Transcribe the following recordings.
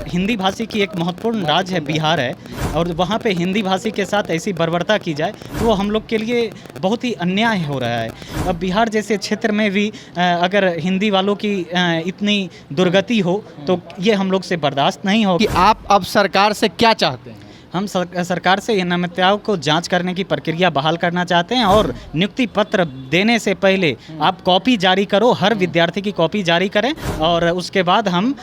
हिंदी भाषी की एक महत्वपूर्ण राज्य है बिहार है, और वहाँ पे हिंदी भाषी के साथ ऐसी बर्बरता की जाए तो वो हम लोग के लिए बहुत ही अन्याय हो रहा है। अब बिहार जैसे क्षेत्र में भी अगर हिंदी वालों की इतनी दुर्गति हो तो ये हम लोग से बर्दाश्त नहीं हो। कि आप अब सरकार से क्या चाहते हैं? हम सरकार से इन अनियमितताओं को जांच करने की प्रक्रिया बहाल करना चाहते हैं, और नियुक्ति पत्र देने से पहले आप कॉपी जारी करो, हर विद्यार्थी की कॉपी जारी करें, और उसके बाद हम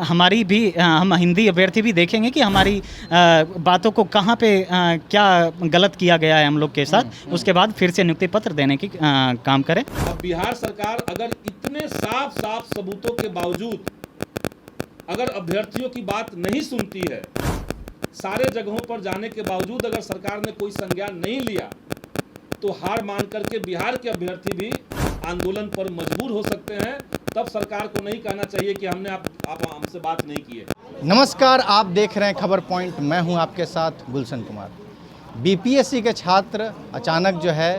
हम हिंदी अभ्यर्थी भी देखेंगे कि हमारी बातों को कहाँ पे क्या गलत किया गया है हम लोग के साथ। उसके बाद फिर से नियुक्ति पत्र देने की काम करें। अब बिहार सरकार अगर इतने साफ सबूतों के बावजूद अगर अभ्यर्थियों की बात नहीं सुनती है, सारे जगहों पर जाने के बावजूद अगर सरकार ने कोई संज्ञान नहीं लिया, तो हार मान करके बिहार के अभ्यर्थी भी आंदोलन पर मजबूर हो सकते हैं। तब सरकार को नहीं कहना चाहिए कि हमने आप हमसे बात नहीं की है। नमस्कार, आप देख रहे हैं खबर पॉइंट। मैं हूं आपके साथ गुलशन कुमार। बीपीएससी के छात्र अचानक जो है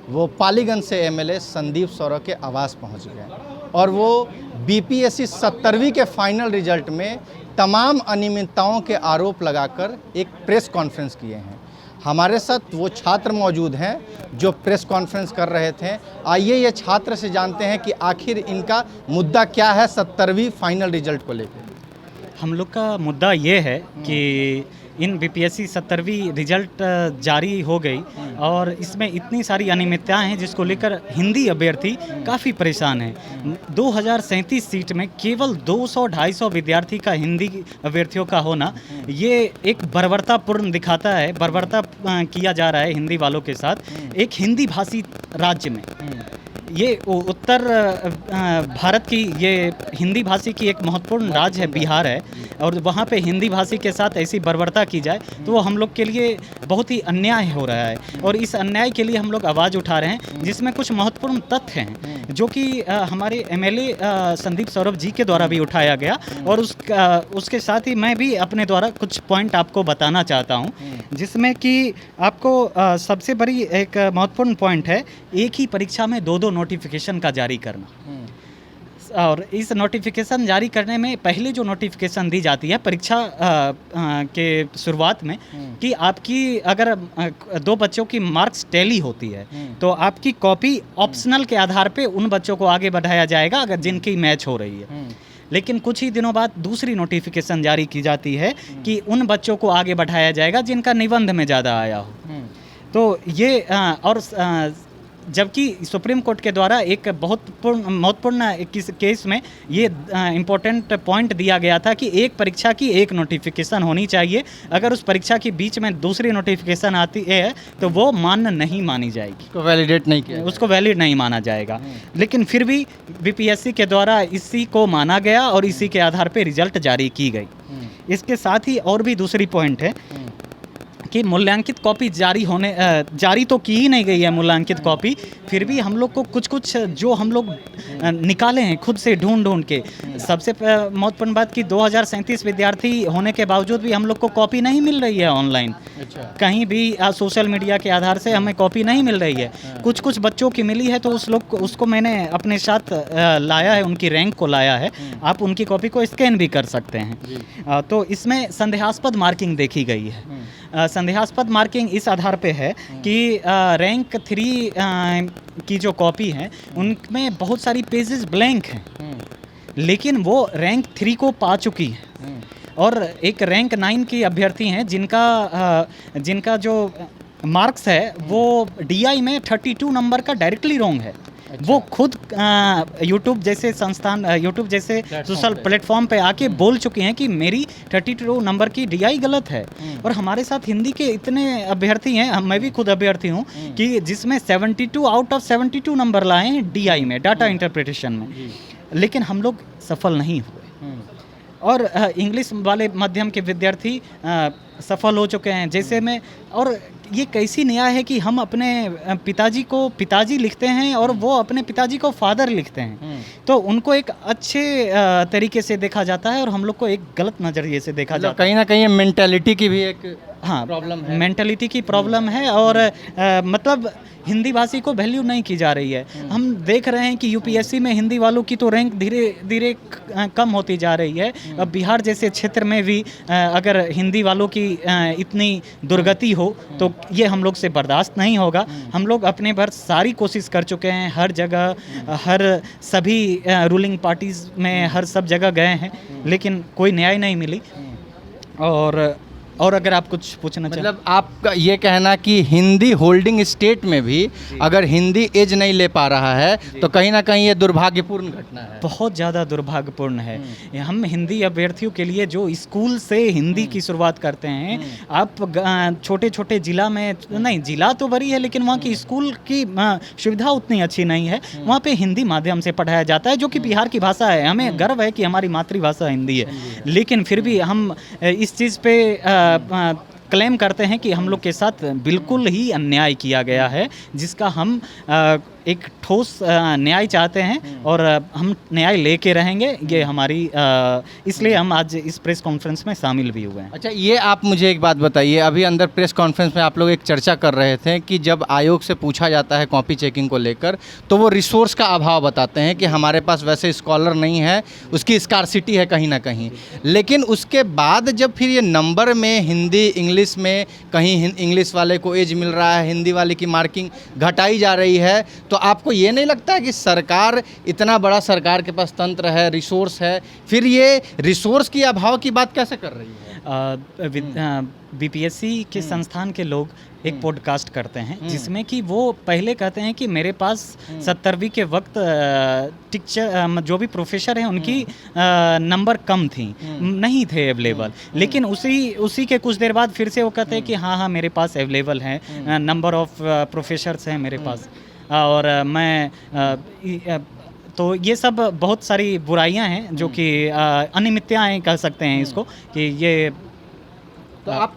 वो पालीगंज से एमएलए संदीप सौरभ के आवास पहुंच गए, और वो बीपीएससी 70वीं के फाइनल रिजल्ट में तमाम अनियमितताओं के आरोप लगाकर एक प्रेस कॉन्फ्रेंस किए हैं। हमारे साथ वो छात्र मौजूद हैं जो प्रेस कॉन्फ्रेंस कर रहे थे। आइए ये छात्र से जानते हैं कि आखिर इनका मुद्दा क्या है 70वीं फाइनल रिजल्ट को लेकर। हम लोग का मुद्दा ये है कि इन बीपीएससी 70वीं रिजल्ट जारी हो गई, और इसमें इतनी सारी अनियमितताएं हैं जिसको लेकर हिंदी अभ्यर्थी काफ़ी परेशान हैं। 2037 सीट में केवल 200-250 विद्यार्थी का हिंदी अभ्यर्थियों का होना ये एक बर्बरतापूर्ण दिखाता है। बर्बरता किया जा रहा है हिंदी वालों के साथ एक हिंदी भाषी राज्य में। ये उत्तर भारत की ये हिंदी भाषी की एक महत्वपूर्ण राज्य है बिहार है, और वहाँ पे हिंदी भाषी के साथ ऐसी बर्बरता की जाए तो वो हम लोग के लिए बहुत ही अन्याय हो रहा है। और इस अन्याय के लिए हम लोग आवाज़ उठा रहे हैं, जिसमें कुछ महत्वपूर्ण तथ्य हैं जो कि हमारे एमएलए संदीप सौरभ जी के द्वारा भी उठाया गया, और उसके साथ ही मैं भी अपने द्वारा कुछ पॉइंट आपको बताना चाहता हूँ, जिसमें कि आपको सबसे बड़ी एक महत्वपूर्ण पॉइंट है एक ही परीक्षा में दो नोटिफिकेशन का जारी करना। और इस नोटिफिकेशन जारी करने में पहले जो नोटिफिकेशन दी जाती है परीक्षा के शुरुआत में कि आपकी अगर दो बच्चों की मार्क्स टैली होती है तो आपकी कॉपी ऑप्शनल के आधार पे उन बच्चों को आगे बढ़ाया जाएगा अगर जिनकी मैच हो रही है। लेकिन कुछ ही दिनों बाद दूसरी नोटिफिकेशन जारी की जाती है कि उन बच्चों को आगे बढ़ाया जाएगा जिनका निबंध में ज़्यादा आया हो। तो ये और जबकि सुप्रीम कोर्ट के द्वारा एक बहुत महत्वपूर्ण केस में ये इम्पोर्टेंट पॉइंट दिया गया था कि एक परीक्षा की एक नोटिफिकेशन होनी चाहिए। अगर उस परीक्षा के बीच में दूसरी नोटिफिकेशन आती है तो वो मान्य नहीं मानी जाएगी, उसको वैलिडेट नहीं किया, उसको वैलिड नहीं माना जाएगा। लेकिन फिर भी बीपीएससी के द्वारा इसी को माना गया और इसी के आधार पर रिजल्ट जारी की गई। इसके साथ ही और भी दूसरी पॉइंट है कि मूल्यांकित कॉपी जारी तो की ही नहीं गई है मूल्यांकित कॉपी, फिर भी हम लोग को कुछ जो हम लोग निकाले हैं खुद से ढूंढ के। सबसे महत्वपूर्ण बात कि 2037 विद्यार्थी होने के बावजूद भी हम लोग को कॉपी नहीं मिल रही है ऑनलाइन। अच्छा। कहीं भी सोशल मीडिया के आधार से हमें कॉपी नहीं मिल रही है। कुछ बच्चों की मिली है तो उसको मैंने अपने साथ लाया है, उनकी रैंक को लाया है। आप उनकी कॉपी को स्कैन भी कर सकते हैं। तो इसमें संदेहास्पद मार्किंग देखी गई है। संदेहास्पद मार्किंग इस आधार पे है कि रैंक 3 की जो कॉपी है उनमें बहुत सारी पेजेस ब्लैंक हैं, लेकिन वो रैंक 3 को पा चुकी है। और एक रैंक 9 की अभ्यर्थी हैं जिनका जो मार्क्स है वो डीआई में 32 नंबर का डायरेक्टली रॉन्ग है। अच्छा। वो खुद यूट्यूब जैसे सोशल प्लेटफॉर्म पे आके बोल चुके हैं कि मेरी 32 नंबर की डीआई गलत है। और हमारे साथ हिंदी के इतने अभ्यर्थी हैं, मैं भी खुद अभ्यर्थी हूँ, कि जिसमें 72 आउट ऑफ 72 नंबर लाए हैं डीआई में, डाटा इंटरप्रिटेशन में, लेकिन हम लोग सफल नहीं हुए। और इंग्लिश वाले माध्यम के विद्यार्थी सफल हो चुके हैं जैसे में। और ये कैसी न्याय है कि हम अपने पिताजी को पिताजी लिखते हैं और वो अपने पिताजी को फादर लिखते हैं, तो उनको एक अच्छे तरीके से देखा जाता है और हम लोग को एक गलत नज़रिए से देखा जाता है। कहीं ना कहीं मेंटालिटी की भी एक प्रॉब्लम है, मेंटालिटी की प्रॉब्लम है। और मतलब हिंदी भाषी को वैल्यू नहीं की जा रही है। हम देख रहे हैं कि यूपीएससी में हिंदी वालों की तो रैंक धीरे धीरे कम होती जा रही है। अब बिहार जैसे क्षेत्र में भी अगर हिंदी वालों की इतनी दुर्गति हो तो ये हम लोग से बर्दाश्त नहीं होगा। हम लोग अपने भर सारी कोशिश कर चुके हैं, हर जगह, हर सभी रूलिंग पार्टीज़ में हर सब जगह गए हैं, लेकिन कोई न्याय नहीं मिली। और अगर आप कुछ पूछना चाहें, मतलब आपका ये कहना कि हिंदी होल्डिंग स्टेट में भी अगर हिंदी एज नहीं ले पा रहा है तो कहीं ना कहीं ये दुर्भाग्यपूर्ण घटना है। बहुत ज़्यादा दुर्भाग्यपूर्ण है। हम हिंदी अभ्यर्थियों के लिए जो स्कूल से हिंदी की शुरुआत करते हैं, आप छोटे छोटे ज़िला में, नहीं ज़िला तो बड़ी है लेकिन वहाँ की स्कूल की सुविधा उतनी अच्छी नहीं है। वहाँ पे हिंदी माध्यम से पढ़ाया जाता है, जो कि बिहार की भाषा है। हमें गर्व है कि हमारी मातृभाषा हिंदी है, लेकिन फिर भी हम इस चीज़ पे क्लेम करते हैं कि हम लोग के साथ बिल्कुल ही अन्याय किया गया है, जिसका हम एक ठोस न्याय चाहते हैं और हम न्याय लेके रहेंगे। ये हमारी इसलिए हम आज इस प्रेस कॉन्फ्रेंस में शामिल भी हुए हैं। अच्छा, ये आप मुझे एक बात बताइए, अभी अंदर प्रेस कॉन्फ्रेंस में आप लोग एक चर्चा कर रहे थे कि जब आयोग से पूछा जाता है कॉपी चेकिंग को लेकर तो वो रिसोर्स का अभाव बताते हैं कि हमारे पास वैसे स्कॉलर नहीं है, उसकी स्कार्सिटी है कहीं ना कहीं। लेकिन उसके बाद जब फिर ये नंबर में हिंदी इंग्लिश में कहीं इंग्लिश वाले को एज मिल रहा है, हिंदी वाले की मार्किंग घटाई जा रही है, तो आपको ये नहीं लगता है कि सरकार, इतना बड़ा सरकार के पास तंत्र है, रिसोर्स है, फिर ये रिसोर्स की अभाव की बात कैसे कर रही है? बीपीएससी के संस्थान के लोग एक पॉडकास्ट करते हैं जिसमें कि वो पहले कहते हैं कि मेरे पास 70वीं के वक्त टीचर जो भी प्रोफेसर हैं उनकी नंबर कम थी, नहीं थे अवेलेबल। लेकिन उसी के कुछ देर बाद फिर से वो कहते हैं कि हाँ मेरे पास अवेलेबल है, नंबर ऑफ प्रोफेसर्स हैं मेरे पास। और मैं तो ये सब बहुत सारी बुराइयां हैं जो कि अनियमितताएं कह सकते हैं इसको, कि ये। तो आप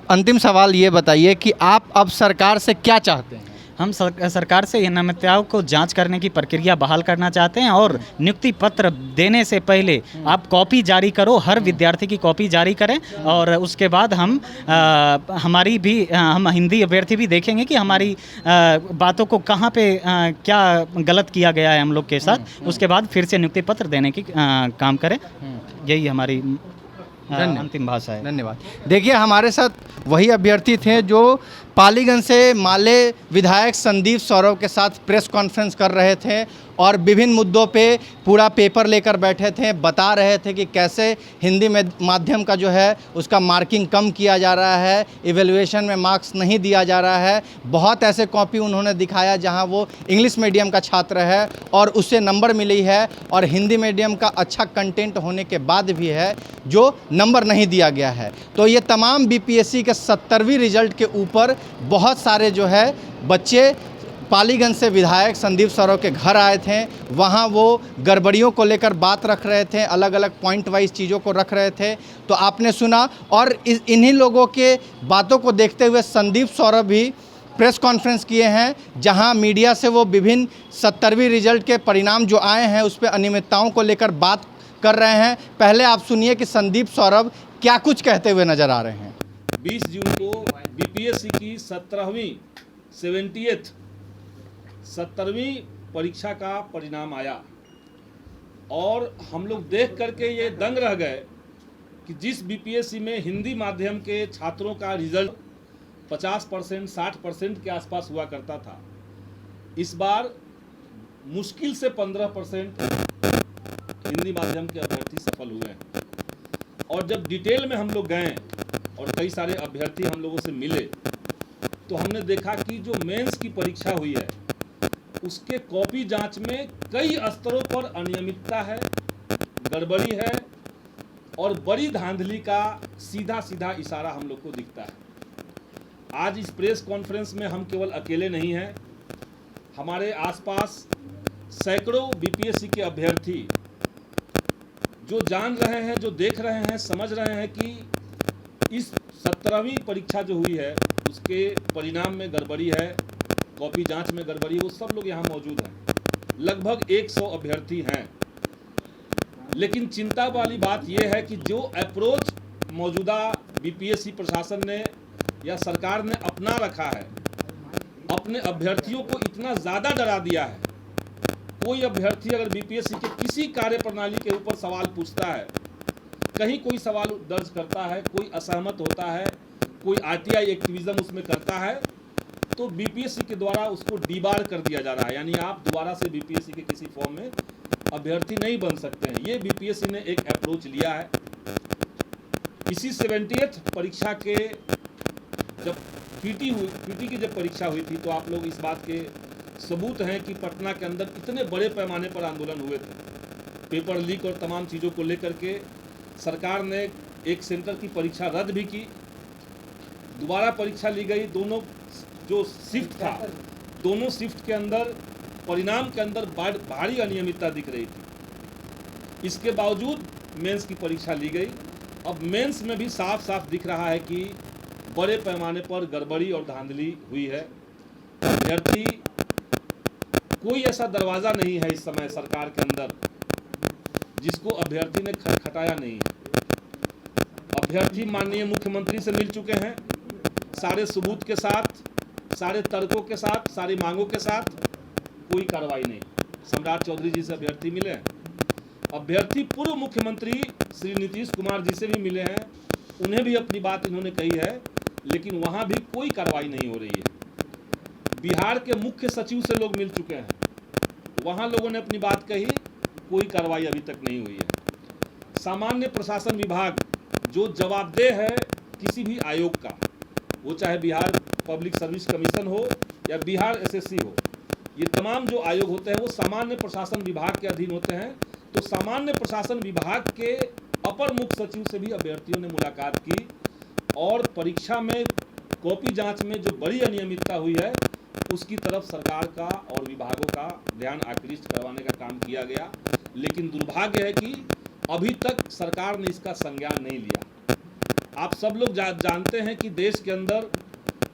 अंतिम सवाल ये बताइए कि आप अब सरकार से क्या चाहते हैं? हम सरकार से अनियमितताओं को जांच करने की प्रक्रिया बहाल करना चाहते हैं और नियुक्ति पत्र देने से पहले आप कॉपी जारी करो, हर विद्यार्थी की कॉपी जारी करें। और उसके बाद हम हिंदी अभ्यर्थी भी देखेंगे कि हमारी बातों को कहाँ पे क्या गलत किया गया है हम लोग के साथ। उसके बाद फिर से नियुक्ति पत्र देने की काम करें। यही हमारी अंतिम भाषा है। धन्यवाद। देखिए, हमारे साथ वही अभ्यर्थी थे जो पालीगंज से माले विधायक संदीप सौरभ के साथ प्रेस कॉन्फ्रेंस कर रहे थे और विभिन्न मुद्दों पे पूरा पेपर लेकर बैठे थे, बता रहे थे कि कैसे हिंदी में माध्यम का जो है उसका मार्किंग कम किया जा रहा है, इवैल्यूएशन में मार्क्स नहीं दिया जा रहा है। बहुत ऐसे कॉपी उन्होंने दिखाया जहां वो इंग्लिश मीडियम का छात्र है और उससे नंबर मिली है, और हिंदी मीडियम का अच्छा कंटेंट होने के बाद भी है जो नंबर नहीं दिया गया है। तो ये तमाम बीपीएससी के 70वीं रिजल्ट के ऊपर बहुत सारे जो है बच्चे पालीगंज से विधायक संदीप सौरभ के घर आए थे। वहाँ वो गड़बड़ियों को लेकर बात रख रहे थे, अलग अलग पॉइंट वाइज चीज़ों को रख रहे थे। तो आपने सुना, और इन्हीं लोगों के बातों को देखते हुए संदीप सौरभ भी प्रेस कॉन्फ्रेंस किए हैं, जहां मीडिया से वो विभिन्न 70वीं रिजल्ट के परिणाम जो आए हैं उस पर अनियमितताओं को लेकर बात कर रहे हैं। पहले आप सुनिए कि संदीप सौरभ क्या कुछ कहते हुए नजर आ रहे हैं। 20 जून को बीपीएससी की 70वीं परीक्षा का परिणाम आया और हम लोग देख करके ये दंग रह गए कि जिस बीपीएससी में हिंदी माध्यम के छात्रों का रिजल्ट 50%, 60% के आसपास हुआ करता था, इस बार मुश्किल से 15% हिंदी माध्यम के अभ्यर्थी सफल हुए हैं। और जब डिटेल में हम लोग गए और कई सारे अभ्यर्थी हम लोगों से मिले तो हमने देखा कि जो मेंस की परीक्षा हुई है उसके कॉपी जांच में कई स्तरों पर अनियमितता है, गड़बड़ी है और बड़ी धांधली का सीधा सीधा इशारा हम लोग को दिखता है। आज इस प्रेस कॉन्फ्रेंस में हम केवल अकेले नहीं हैं, हमारे आसपास सैकड़ों बीपीएससी के अभ्यर्थी जो जान रहे हैं, जो देख रहे हैं, समझ रहे हैं कि इस 17वीं परीक्षा जो हुई है उसके परिणाम में गड़बड़ी है, कॉपी जांच में गड़बड़ी, वो सब लोग यहाँ मौजूद हैं। लगभग 100 अभ्यर्थी हैं। लेकिन चिंता वाली बात यह है कि जो अप्रोच मौजूदा बीपीएससी प्रशासन ने या सरकार ने अपना रखा है, अपने अभ्यर्थियों को इतना ज़्यादा डरा दिया है कोई अभ्यर्थी अगर बीपीएससी के किसी कार्य प्रणाली के ऊपर सवाल पूछता है, कहीं कोई सवाल दर्ज करता है, कोई असहमत होता है, कोई आरटीआई एक्टिविज्म उसमें करता है, तो बीपीएससी के द्वारा उसको डीबार कर दिया जा रहा है। यानी आप दोबारा से बीपीएससी के किसी फॉर्म में अभ्यर्थी नहीं बन सकते हैं। ये बीपीएससी ने एक अप्रोच लिया है। इसी 70th परीक्षा के जब पीटी की जब परीक्षा हुई थी, तो आप लोग इस बात के सबूत हैं कि पटना के अंदर इतने बड़े पैमाने पर आंदोलन हुए थे। पेपर लीक और तमाम चीज़ों को लेकर के सरकार ने एक सेंटर की परीक्षा रद्द भी की, दोबारा परीक्षा ली गई। दोनों जो शिफ्ट था, दोनों शिफ्ट के अंदर परिणाम के अंदर भारी अनियमितता दिख रही थी। इसके बावजूद मेंस की परीक्षा ली गई। अब मेंस में भी साफ साफ दिख रहा है कि बड़े पैमाने पर गड़बड़ी और धांधली हुई है। अभ्यर्थी कोई ऐसा दरवाज़ा नहीं है इस समय सरकार के अंदर जिसको अभ्यर्थी ने खटखटाया नहीं है। अभ्यर्थी माननीय मुख्यमंत्री से मिल चुके हैं, सारे सबूत के साथ, सारे तर्कों के साथ, सारी मांगों के साथ। कोई कार्रवाई नहीं। सम्राट चौधरी जी से अभ्यर्थी मिले हैं। अभ्यर्थी पूर्व मुख्यमंत्री श्री नीतीश कुमार जी से भी मिले हैं, उन्हें भी अपनी बात इन्होंने कही है, लेकिन वहाँ भी कोई कार्रवाई नहीं हो रही है। बिहार के मुख्य सचिव से लोग मिल चुके हैं, वहाँ लोगों ने अपनी बात कही, कोई कार्रवाई अभी तक नहीं हुई है। सामान्य प्रशासन विभाग जो जवाबदेह है किसी भी आयोग का, वो चाहे बिहार पब्लिक सर्विस कमीशन हो या बिहार एसएससी हो, ये तमाम जो आयोग होते हैं वो सामान्य प्रशासन विभाग के अधीन होते हैं। तो सामान्य प्रशासन विभाग के अपर मुख्य सचिव से भी अभ्यर्थियों ने मुलाकात की और परीक्षा में कॉपी जांच में जो बड़ी अनियमितता हुई है उसकी तरफ सरकार का और विभागों का ध्यान आकृष्ट करवाने का काम किया गया। लेकिन दुर्भाग्य है कि अभी तक सरकार ने इसका संज्ञान नहीं लिया। आप सब लोग जानते हैं कि देश के अंदर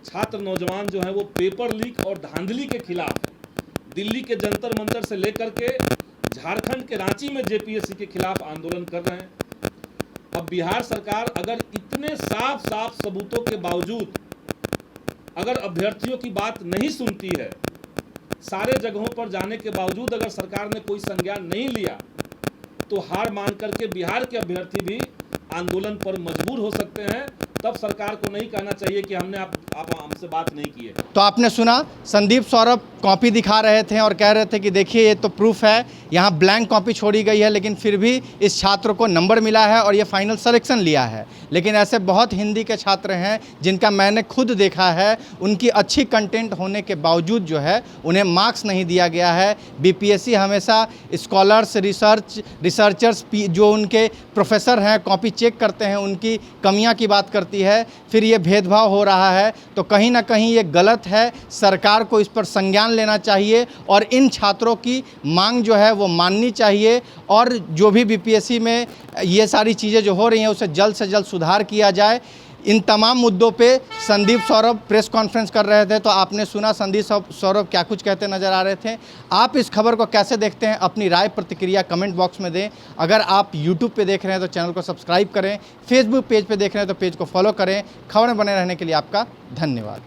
छात्र नौजवान जो हैं वो पेपर लीक और धांधली के खिलाफ दिल्ली के जंतर मंतर से लेकर के झारखंड के रांची में जेपीएससी के खिलाफ आंदोलन कर रहे हैं। अब बिहार सरकार अगर इतने साफ साफ सबूतों के बावजूद अगर अभ्यर्थियों की बात नहीं सुनती है, सारे जगहों पर जाने के बावजूद अगर सरकार ने कोई संज्ञान नहीं लिया, तो हार मान करके बिहार के अभ्यर्थी भी आंदोलन पर मजबूर हो सकते हैं। तब सरकार को नहीं कहना चाहिए कि हमने आप हमसे बात नहीं की है। तो आपने सुना, संदीप सौरभ कॉपी दिखा रहे थे और कह रहे थे कि देखिए ये तो प्रूफ है, यहाँ ब्लैंक कॉपी छोड़ी गई है, लेकिन फिर भी इस छात्र को नंबर मिला है और ये फाइनल सिलेक्शन लिया है। लेकिन ऐसे बहुत हिंदी के छात्र हैं जिनका मैंने खुद देखा है, उनकी अच्छी कंटेंट होने के बावजूद जो है उन्हें मार्क्स नहीं दिया गया है। बीपीएससी हमेशा स्कॉलर्स, रिसर्चर्स जो उनके प्रोफेसर हैं, कॉपी चेक करते हैं, उनकी कमियाँ की बात करती है, फिर ये भेदभाव हो रहा है। तो कहीं ना कहीं ये गलत है। सरकार को इस पर संज्ञान लेना चाहिए और इन छात्रों की मांग जो है वो माननी चाहिए और जो भी बीपीएससी में ये सारी चीज़ें जो हो रही हैं उसे जल्द से जल्द सुधार किया जाए। इन तमाम मुद्दों पे संदीप सौरभ प्रेस कॉन्फ्रेंस कर रहे थे, तो आपने सुना संदीप सौरभ क्या कुछ कहते नज़र आ रहे थे। आप इस खबर को कैसे देखते हैं, अपनी राय प्रतिक्रिया कमेंट बॉक्स में दें। अगर आप यूट्यूब पे देख रहे हैं तो चैनल को सब्सक्राइब करें, फेसबुक पेज पे देख रहे हैं तो पेज को फॉलो करें। खबरें बने रहने के लिए आपका धन्यवाद।